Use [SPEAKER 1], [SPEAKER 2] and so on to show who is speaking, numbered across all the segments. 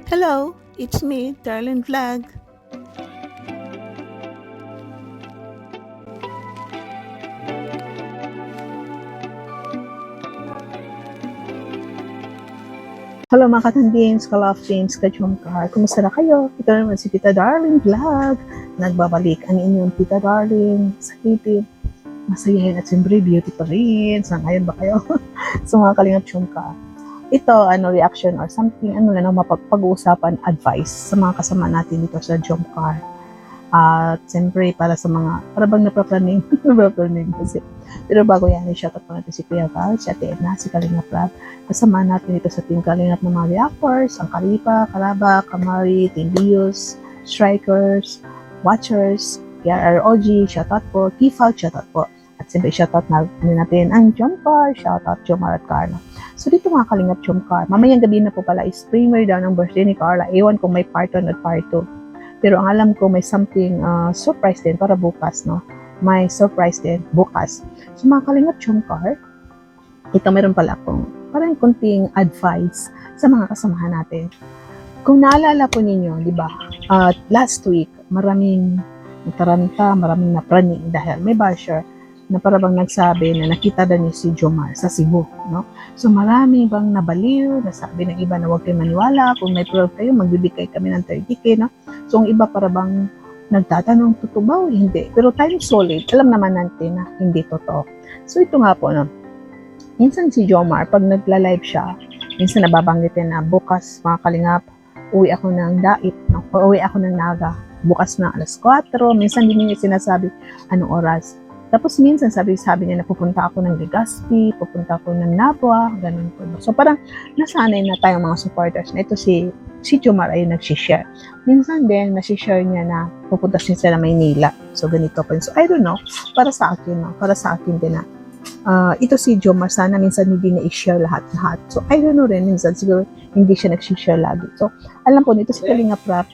[SPEAKER 1] Hello, it's me, Darlene Vlog. Hello mga katandims, ka-love teams, ka-jumkar. Kumusta na kayo? Ito naman si Tita Darlene Vlog. Nagbabalik ang inyong Tita Darlene sa kitip. Masayahin at siyempre beauty pa rin. Sa ngayon ba kayo? Sa mga kalingap jumkar. Ito, reaction or something, mapag-uusapan, advice sa mga kasama natin dito sa jumkar. At siyempre, para sa mga, para bang napraplaning, napraplaning kasi. Pero bago yan, i-shoutout po natin si Kuya Val, si Ate Edna, si Kalingap Rab. Kasama natin dito sa Team Kalingap ng mga reactors, ang Kalipa, Kalaba, Kamari, Team Bios, Strikers, Watchers, PRROG, shoutout po, Kifal, shoutout po. At siyempre, shoutout natin ang Jomcar, shoutout Jomar at Carla. So dito mga Kalingap Jomcar, mamayang gabi na po pala is premiere daw ng birthday ni Carla. Ewan kung may part 1 at part 2. Pero ang alam ko may something surprise din para bukas, no? May surprise din bukas. So mga Kalingap Jomcar, ito meron pala akong parang konting advice sa mga kasamahan natin. Kung naalala po ninyo, di ba, last week, maraming nataranta, maraming napraning dahil may basher na parang nagsabi na nakita daw niya si Jomar sa Cebu, no? So marami bang nabaliw, nasabi ng iba na huwag kayo maniwala, kung may proof kayo, magbibigay kami ng 30K, no? So ang iba parang nagtatanong, totoo ba o hindi? Pero time solid, alam naman natin na hindi totoo. So ito nga po, no? Minsan si Jomar, pag nagla-live siya, minsan nababanggitin na bukas, mga Kalingap, uwi ako ng Dait, no? Uwi ako ng Naga, bukas na alas 4, minsan din niya sinasabi anong oras. Tapos minsan sabi niya na pupunta ako ng Legazpi, pupunta ako ng Nabwa, ganun po. So parang nasanay na tayong mga supporters na ito si Jomar ay nag-share. Minsan din nasi-share niya na pupunta siya sa Maynila. So ganito po. So I don't know, para sa akin, no? Para sa akin din na ito si Jomar, sana minsan hindi na i-share lahat-lahat. So I don't know rin, minsan siguro hindi siya nag-share lagi. So alam po nito si Kalingap Rap.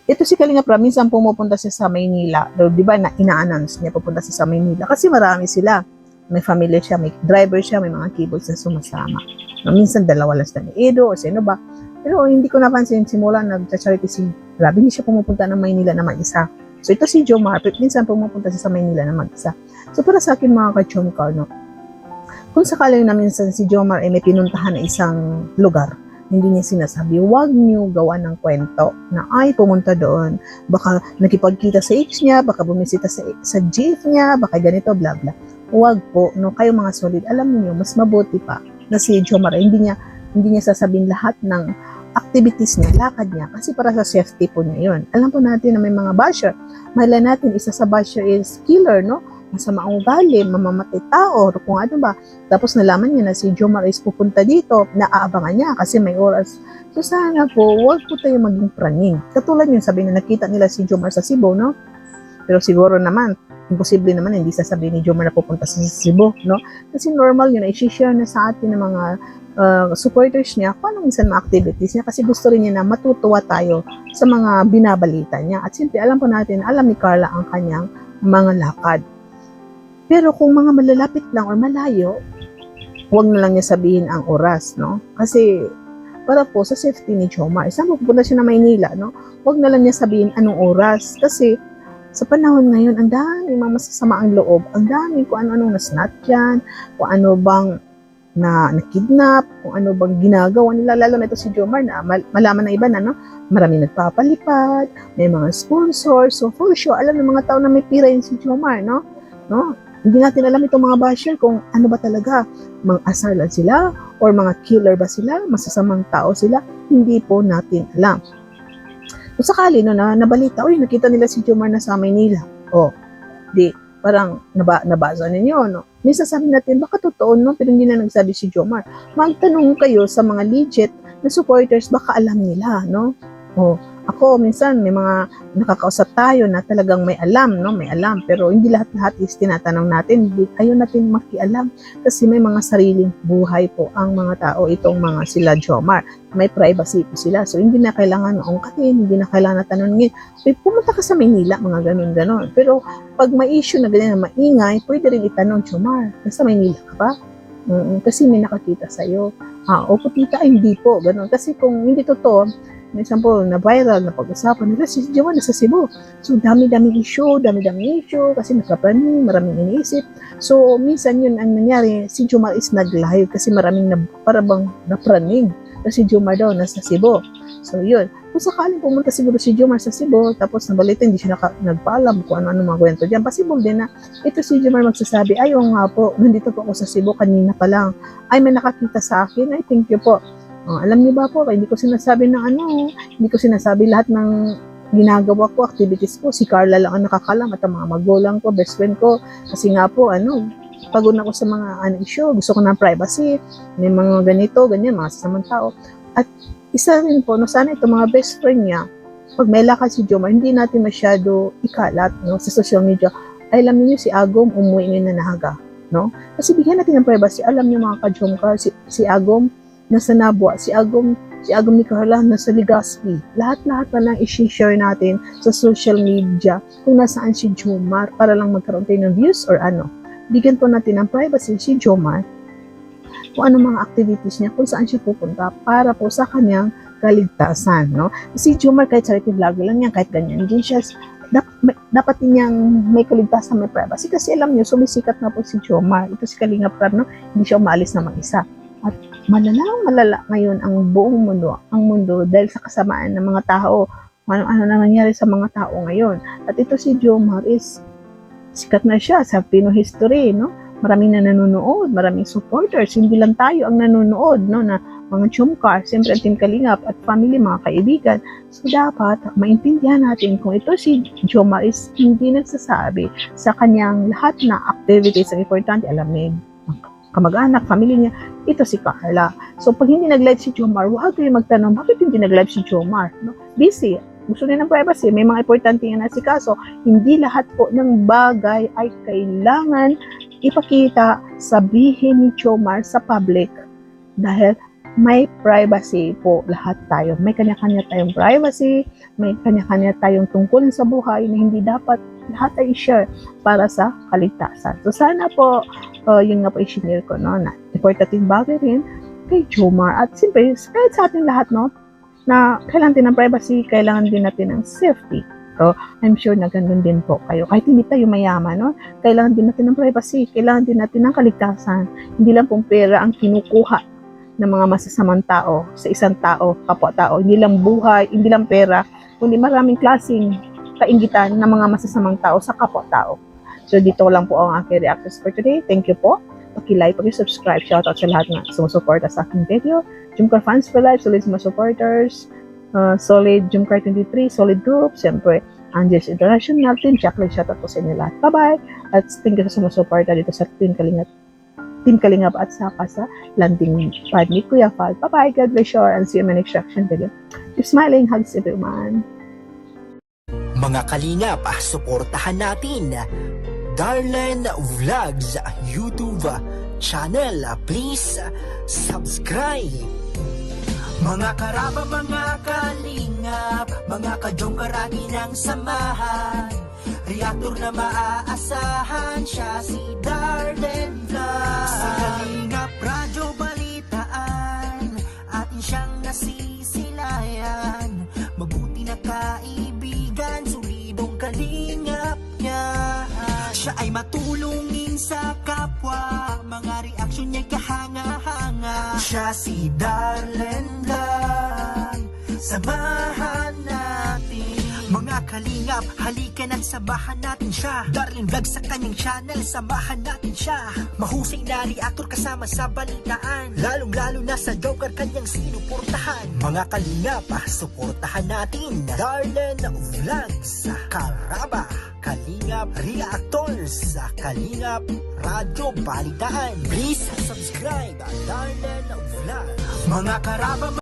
[SPEAKER 1] Ito si Kalingap Rab, minsan pumupunta siya sa Maynila. Di ba, ina-announce niya pupunta siya sa Maynila. Kasi marami sila. May family siya, may driver siya, may mga keyboards na sumasama. Minsan dalawa lang sila ni Edo o sino ba. Pero hindi ko napansin, simula nag-charity si Rab, hindi siya pumupunta ng Maynila na mag-isa. So ito si Jomar, minsan pumupunta siya sa Maynila na mag-isa. So para sa akin mga ka-Jomcar, no, kung sakaling na minsan si Jomar ay may pinuntahan na isang lugar, hindi niya sinasabi, huwag niyo gawa ng kwento na ay pumunta doon, baka nakipagkita sa ex niya, baka bumisita sa GF niya, baka ganito, bla bla. Huwag po, no, kayo mga solid, alam niyo mas mabuti pa na si Jomar, hindi niya sasabihin lahat ng activities niya, lakad niya, kasi para sa safety po niya yun. Alam po natin na may mga basher, mahal natin, isa sa basher is killer, no? Masama ang ugali, mamamatay tao, kung ano ba. Tapos nalaman niya na si Jomar is pupunta dito, naaabangan niya kasi may oras. So sana po, huwag po tayo maging praning. Katulad yun, sabi na nakita nila si Jomar sa Cebu, no? Pero siguro naman, imposible naman hindi sasabihin ni Jomar na pupunta sa Cebu, no? Kasi normal yun, i-share na sa atin ng mga supporters niya, paano minsan mga activities niya, kasi gusto rin niya na matutuwa tayo sa mga binabalita niya. At siyempre, alam po natin, alam ni Carla ang kanyang mga lakad. Pero kung mga malalapit lang or malayo, huwag na lang niya sabihin ang oras, no? Kasi para po sa safety ni Jomar, isang pupunta siya na Maynila, no? Huwag na lang niya sabihin anong oras. Kasi sa panahon ngayon, ang dami mga masasama ang loob, ang dami kung ano-anong nasnat yan, kung ano bang na-kidnap, kung ano bang ginagawa nila, lalo na ito si Jomar na malaman ng iba na, no? Marami nagpapalipad, may mga sponsors, so for sure, alam ng mga tao na may pira yun si Jomar, no? Hindi natin alam itong mga basher kung ano ba talaga, mga asar lang sila or mga killer ba sila, masasamang tao sila, hindi po natin alam. Kung sakali no, na nabalita, nakita nila si Jomar na sa Maynila. Di, parang nabasa ninyo, no? Minsan sabi natin, baka totoo, no? Pero hindi na nagsabi si Jomar. Magtanong kayo sa mga legit na supporters, baka alam nila, no? Ako, minsan may mga nakakausap tayo na talagang may alam, no? May alam. Pero hindi lahat-lahat is tinatanong natin. Ayaw natin makialam. Kasi may mga sariling buhay po ang mga tao, itong mga sila Jomar. May privacy po sila. So, hindi na kailangan maungkatin, hindi na kailangan tanongin. Pumunta ka sa Maynila, mga ganun-ganon. Pero, pag may issue na ganyan na maingay, pwede rin itanong, Jomar, nasa Maynila ka ba? Kasi may nakakita sa'yo. Opo tita, ay hindi po, ganun. Kasi kung hindi totoo, minsan po na viral na pag-usapan nila, si Jomar nasa Cebu. So dami-dami issue, kasi nagkapraning, maraming iniisip. So minsan yun ang nangyari, si Jomar is nag-live kasi maraming parabang napraning. Kasi si Jomar daw nasa Cebu. So yun, kung sakaling pumunta siguro si Jomar sa Cebu, tapos nabalita, hindi siya nagpaalam kung ano-ano mga kwento dyan. Possible din na ito si Jomar magsasabi, ay oo nga po, nandito po ako sa Cebu kanina pa lang. Ay may nakakita sa akin, ay thank you po. Alam niyo ba po, hindi ko sinasabi ng hindi ko sinasabi lahat ng ginagawa ko, activities ko. Si Carla lang ang nakakalam at ang mga magulang ko, best friend ko. Kasi nga po, pagod na ako sa mga issue, gusto ko ng privacy, may mga ganito, ganyan, mga sasamang tao. At isa rin po, sana itong mga best friend niya, pag may lakad si Jomar, hindi natin masyado ikalat sa social media. Ay, alam niyo si Agom, umuwi na nahaga. Kasi bigyan natin ng privacy. Alam niyo mga ka-Jomcar, si Agom, nasa Nabwa, si Agom ni Carla nasa Legazpi. Lahat-lahat pa lang i-share natin sa social media kung nasaan si Jomar para lang magkaroon tayo ng views or ano. Bigyan po natin ng privacy si Jomar kung ano mga activities niya, kung saan siya pupunta para po sa kanyang kaligtasan. Si Jomar kahit charity vlogger lang yan, kahit ganyan, hindi siya dapat niyang may kaligtasan, may privacy. Kasi alam niyo, sumisikat na po si Jomar. Ito si Kalinga Prab, hindi siya umalis na mag-isa. At malala ngayon ang buong mundo, dahil sa kasamaan ng mga tao, ano na nangyari sa mga tao ngayon. At ito si Jomar is sikat na siya sa Pinoy history, Maraming na nanonood, maraming supporters, hindi lang tayo ang nanonood, na mga Jomcar, siyempre ang Team Kalingap at family, mga kaibigan. So dapat maintindihan natin kung ito si Jomar is hindi nagsasabi sa kanyang lahat na activities ang importante, alam niya, kamag-anak, family niya, ito si Carla. So, pag hindi nag-live si Jomar, huwag kayo magtanong, bakit hindi nag-live si Jomar? Busy. Gusto niya ng privacy. May mga importante nga nasikaso. Hindi lahat po ng bagay ay kailangan ipakita, sabihin ni Jomar sa public. Dahil may privacy po lahat tayo. May kanya-kanya tayong privacy, may kanya-kanya tayong tungkulin sa buhay na hindi dapat lahat ay share para sa kaligtasan. So sana po, yun nga po i-share ko, na importanteng bagay rin kay Jomar. At siyempre, kahit sa ating lahat, na kailangan din ng privacy, kailangan din natin ng safety. So, I'm sure na ganun din po kayo. Kahit hindi tayo mayaman, kailangan din natin ng privacy, kailangan din natin ng kaligtasan. Hindi lang pong pera ang kinukuha ng mga masasamang tao sa isang tao, kapwa-tao. Hindi lang buhay, hindi lang pera, kundi maraming klaseng kainggitan ng mga masasamang tao sa kapwa-tao. So, dito lang po ang aking reactions for today. Thank you po. Paki-like, paki-subscribe. Shoutout sa lahat na sumusuporta sa aking video. Jomcar fans for life, solid mga supporters. Solid Jomcar 23, solid group. Siyempre, Angels International Team. Shoutout po sa inyo lahat. Bye-bye. At thank you sa sumusuporta dito sa Team Kalingap at saka sa landing pad ni Kuya Fal. Bye-bye. God bless you and see you in my next reaction video. Keep smiling. Hugs everyone.
[SPEAKER 2] Mga Kalingap, suportahan natin Darlen Vlogs YouTube channel. Please subscribe. Mga karaba, mga Kalingap, mga ka-Jomcar ng samahan. Reactor na maaasahan, siya si Darlen Vlogs. Sa Kalingap Radyo Balitaan, atin siyang nasisilayan. Mabuti na kaibigan, solidong Kalingap niya. Siya ay matulungin sa kapwa, mga reaksyon niya'y kahanga-hanga. Siya si Darlen Vlog, samahan natin. Mga Kalingap, halika na't samahan natin siya. Darlen Vlog sa kanyang channel, samahan natin siya. Mahusay na reactor kasama sa balitaan, lalong-lalo na sa Jomcar kanyang sinuportahan. Mga Kalingap, suportahan natin Darlen Vlog sa Karaba Kalingap Reactors sa Kalingap Radyo Balitaan. Please subscribe Darlen Vlog. Mga karaba.